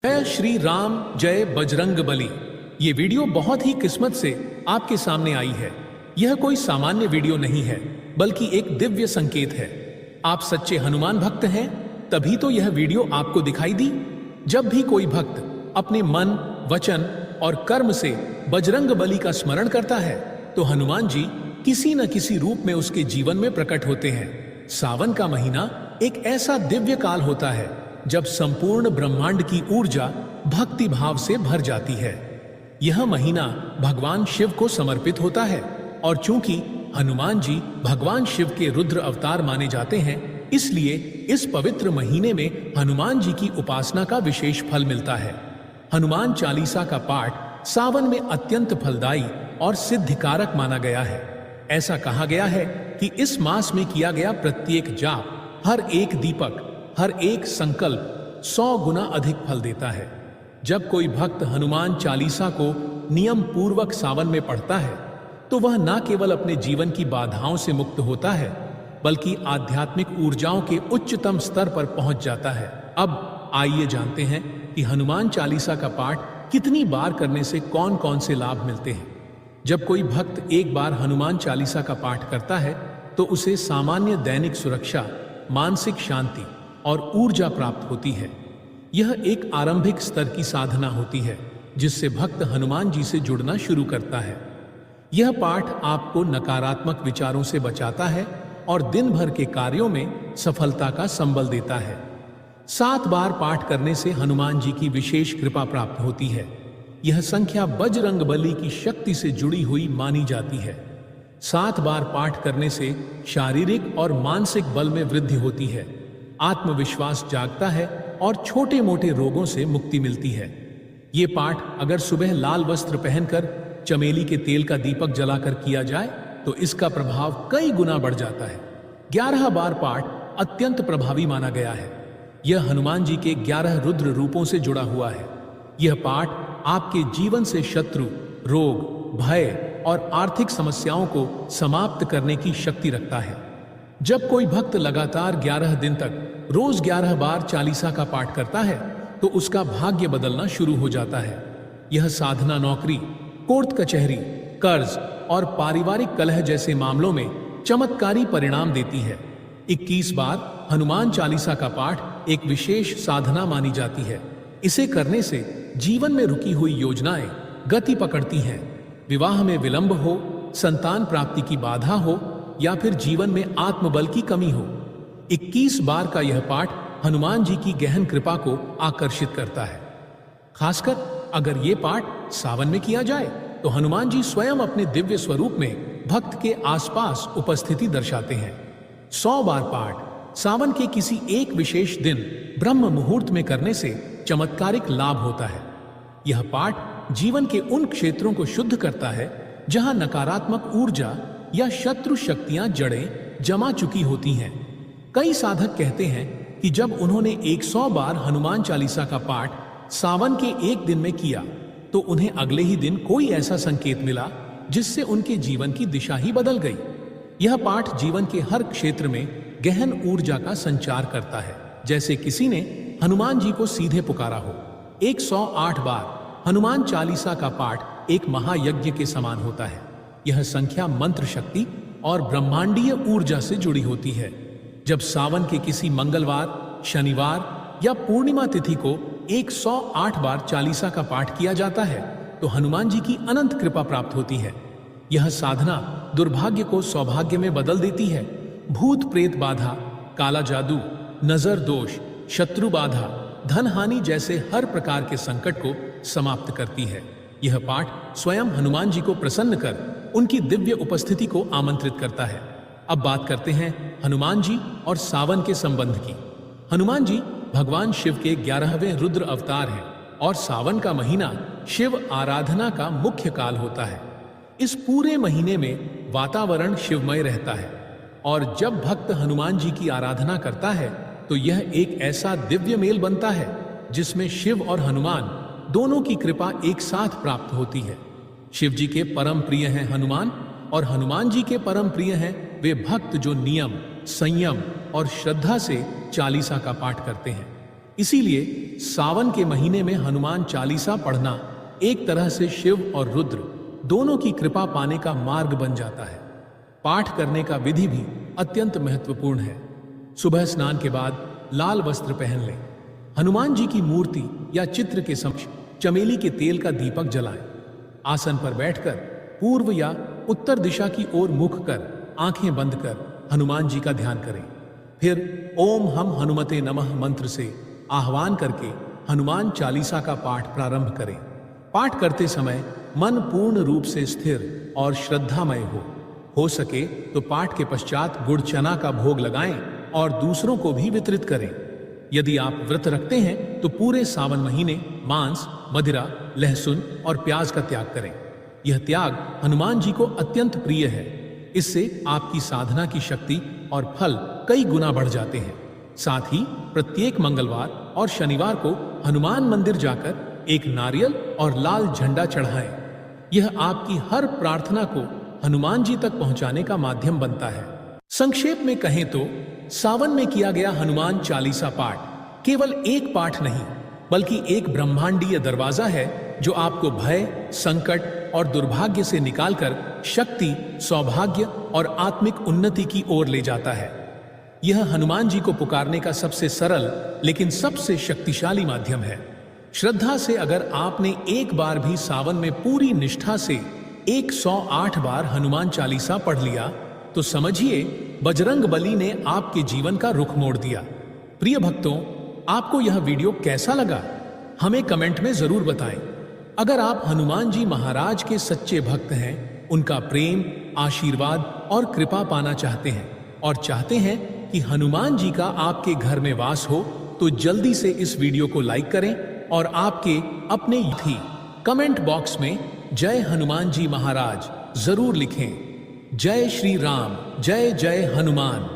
जय श्री राम, जय बजरंग बली। ये वीडियो बहुत ही किस्मत से आपके सामने आई है। यह कोई सामान्य वीडियो नहीं है, बल्कि एक दिव्य संकेत है। आप सच्चे हनुमान भक्त हैं, तभी तो यह वीडियो आपको दिखाई दी। जब भी कोई भक्त अपने मन, वचन और कर्म से बजरंग बली का स्मरण करता है, तो हनुमान जी किसी न किसी रूप में उसके जीवन में प्रकट होते हैं। सावन का महीना एक ऐसा दिव्य काल होता है जब संपूर्ण ब्रह्मांड की ऊर्जा भक्ति भाव से भर जाती है। यह महीना भगवान शिव को समर्पित होता है, और चूंकि हनुमान जी भगवान शिव के रुद्र अवतार माने जाते हैं, इसलिए इस पवित्र महीने में हनुमान जी की उपासना का विशेष फल मिलता है। हनुमान चालीसा का पाठ सावन में अत्यंत फलदायी और सिद्धिकारक माना गया है। ऐसा कहा गया है कि इस मास में किया गया प्रत्येक जाप, हर एक दीपक, हर एक संकल्प 100 गुना अधिक फल देता है। जब कोई भक्त हनुमान चालीसा को नियम पूर्वक सावन में पढ़ता है, तो वह न केवल अपने जीवन की बाधाओं से मुक्त होता है, बल्कि आध्यात्मिक ऊर्जाओं के उच्चतम स्तर पर पहुंच जाता है। अब आइए जानते हैं कि हनुमान चालीसा का पाठ कितनी बार करने से कौन कौन से लाभ मिलते हैं। जब कोई भक्त एक बार हनुमान चालीसा का पाठ करता है, तो उसे सामान्य दैनिक सुरक्षा, मानसिक शांति और ऊर्जा प्राप्त होती है। यह एक आरंभिक स्तर की साधना होती है, जिससे भक्त हनुमान जी से जुड़ना शुरू करता है। यह पाठ आपको नकारात्मक विचारों से बचाता है और दिन भर के कार्यों में सफलता का संबल देता है। 7 बार पाठ करने से हनुमान जी की विशेष कृपा प्राप्त होती है। यह संख्या बजरंग बली की शक्ति से जुड़ी हुई मानी जाती है। 7 बार पाठ करने से शारीरिक और मानसिक बल में वृद्धि होती है, आत्मविश्वास जागता है और छोटे मोटे रोगों से मुक्ति मिलती है। ये पाठ अगर सुबह लाल वस्त्र पहनकर चमेली के तेल का दीपक जलाकर किया जाए, तो इसका प्रभाव कई गुना बढ़ जाता है। 11 बार पाठ अत्यंत प्रभावी माना गया है। यह हनुमान जी के 11 रुद्र रूपों से जुड़ा हुआ है। यह पाठ आपके जीवन से शत्रु, रोग, भय और आर्थिक समस्याओं को समाप्त करने की शक्ति रखता है। जब कोई भक्त लगातार 11 दिन तक रोज 11 बार चालीसा का पाठ करता है, तो उसका भाग्य बदलना शुरू हो जाता है। यह साधना नौकरी, कोर्ट कचहरी, कर्ज और पारिवारिक कलह जैसे मामलों में चमत्कारी परिणाम देती है। 21 बार हनुमान चालीसा का पाठ एक विशेष साधना मानी जाती है। इसे करने से जीवन में रुकी हुई योजनाएं गति पकड़ती हैं। विवाह में विलंब हो, संतान प्राप्ति की बाधा हो, या फिर जीवन में आत्मबल की कमी हो, 21 बार का यह पाठ हनुमान जी की गहन कृपा को आकर्षित करता है। खासकर अगर ये पाठ सावन में किया जाए, तो हनुमान जी स्वयं अपने दिव्य स्वरूप में भक्त के आसपास उपस्थिति दर्शाते हैं। 100 बार पाठ सावन के किसी एक विशेष दिन ब्रह्म मुहूर्त में करने से चमत्कारिक लाभ होता है। यह पाठ जीवन के उन क्षेत्रों को शुद्ध करता है जहां नकारात्मक ऊर्जा या शत्रु शक्तियां जड़ें जमा चुकी होती हैं। कई साधक कहते हैं कि जब उन्होंने 100 बार हनुमान चालीसा का पाठ सावन के एक दिन में किया, तो उन्हें अगले ही दिन कोई ऐसा संकेत मिला जिससे उनके जीवन की दिशा ही बदल गई। यह पाठ जीवन के हर क्षेत्र में गहन ऊर्जा का संचार करता है। जैसे किसी ने हनुमान जी को सीधे पुकारा हो। 108 बार हनुमान चालीसा का पाठ एक महायज्ञ के समान होता है। यह संख्या मंत्र शक्ति और ब्रह्मांडीय ऊर्जा से जुड़ी होती है। जब सावन के किसी मंगलवार, शनिवार या पूर्णिमा तिथि को 108 बार चालीसा का पाठ किया जाता है, तो हनुमान जी की अनंत कृपा प्राप्त होती है। यह साधना दुर्भाग्य को सौभाग्य में बदल देती है। भूत प्रेत बाधा, काला जादू, नजर दोष, शत्रु बाधा, धन हानि जैसे हर प्रकार के संकट को समाप्त करती है। यह पाठ स्वयं हनुमान जी को प्रसन्न कर उनकी दिव्य उपस्थिति को आमंत्रित करता है। अब बात करते हैं हनुमान जी और सावन के संबंध की। हनुमान जी भगवान शिव के 11वें रुद्र अवतार हैं, और सावन का महीना शिव आराधना का मुख्य काल होता है। इस पूरे महीने में वातावरण शिवमय रहता है, और जब भक्त हनुमान जी की आराधना करता है, तो यह एक ऐसा दिव्य मेल बनता है जिसमें शिव और हनुमान दोनों की कृपा एक साथ प्राप्त होती है। शिव जी के परम प्रिय हैं हनुमान, और हनुमान जी के परम प्रिय हैं वे भक्त जो नियम, संयम और श्रद्धा से चालीसा का पाठ करते हैं। इसीलिए सावन के महीने में हनुमान चालीसा पढ़ना एक तरह से शिव और रुद्र दोनों की कृपा पाने का मार्ग बन जाता है। पाठ करने का विधि भी अत्यंत महत्वपूर्ण है। सुबह स्नान के बाद लाल वस्त्र पहन लें। हनुमान जी की मूर्ति या चित्र के समक्ष चमेली के तेल का दीपक जलाएं। आसन पर बैठकर पूर्व या उत्तर दिशा की ओर मुख कर आंखें बंद कर हनुमान जी का ध्यान करें। फिर ओम हम हनुमते नमः मंत्र से आह्वान करके हनुमान चालीसा का पाठ प्रारंभ करें। पाठ करते समय मन पूर्ण रूप से स्थिर और श्रद्धामय हो सके तो पाठ के पश्चात गुड़ चना का भोग लगाएं और दूसरों को भी वितरित करें। यदि आप व्रत रखते हैं तो पूरे सावन महीने मांस, मदिरा, लहसुन और प्याज का त्याग करें। यह त्याग हनुमान जी को अत्यंत प्रिय है। इससे आपकी साधना की शक्ति और फल कई गुना बढ़ जाते हैं। साथ ही प्रत्येक मंगलवार और शनिवार को हनुमान मंदिर जाकर एक नारियल और लाल झंडा चढ़ाएं। यह आपकी हर प्रार्थना को हनुमान जी तक पहुंचाने का माध्यम बनता है। संक्षेप में कहें तो सावन में किया गया हनुमान चालीसा पाठ केवल एक पाठ नहीं बल्कि एक ब्रह्मांडीय दरवाजा है जो आपको भय, संकट और दुर्भाग्य से निकालकर शक्ति, सौभाग्य और आत्मिक उन्नति की ओर ले जाता है। यह हनुमान जी को पुकारने का सबसे सरल लेकिन सबसे शक्तिशाली माध्यम है। श्रद्धा से अगर आपने एक बार भी सावन में पूरी निष्ठा से 108 बार हनुमान चालीसा पढ़ लिया तो समझिए बजरंग बली ने आपके जीवन का रुख मोड़ दिया। प्रिय भक्तों, आपको यह वीडियो कैसा लगा हमें कमेंट में जरूर बताएं। अगर आप हनुमान जी महाराज के सच्चे भक्त हैं, उनका प्रेम, आशीर्वाद और कृपा पाना चाहते हैं और चाहते हैं कि हनुमान जी का आपके घर में वास हो तो जल्दी से इस वीडियो को लाइक करें और आपके अपने ही कमेंट बॉक्स में जय हनुमान जी महाराज जरूर लिखें। जय श्री राम, जय जय हनुमान।